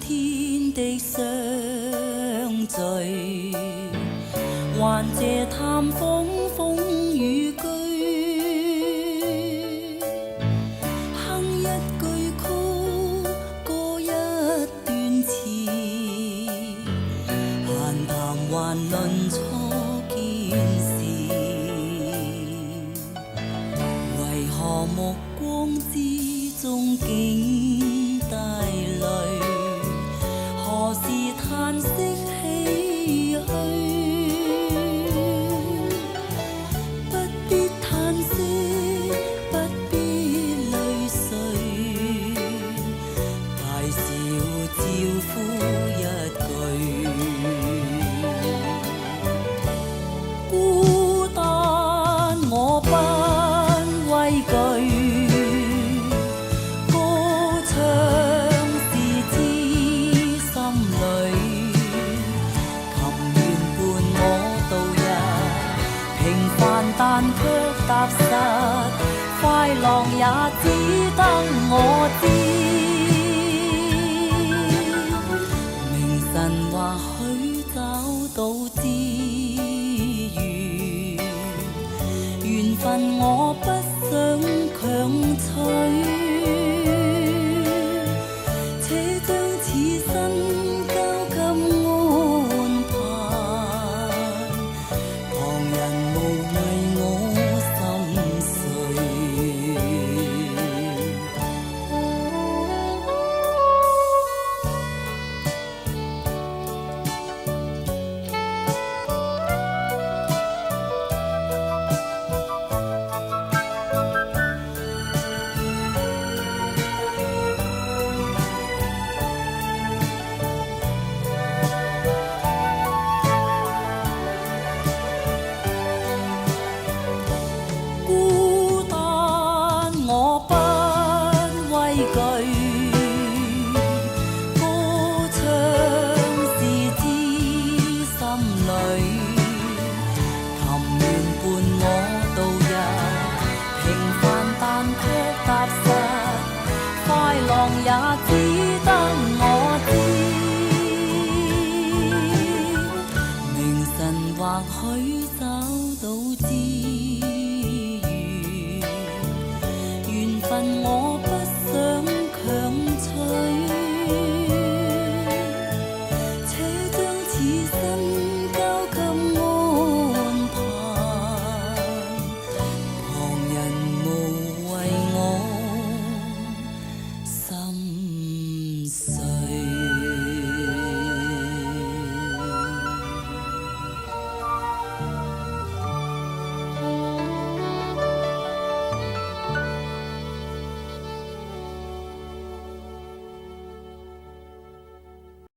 天地相聚，還借探訪風雨居。哼一句曲，歌一段詞，閒談還論初見時，為何目光之中竟帶淚？何時嘆息唏噓？不必嘆息，不必淚垂，大笑招呼一句。孤單我不畏懼。但卻踏實，快樂也只得我知。明晨或許找到知遇，緣分我不想強取，且將此生交給安排。旁人無謂我心碎。孤單我不畏懼，歌唱是知心裏，琴弦伴我度日，平凡但卻踏實，快樂也只得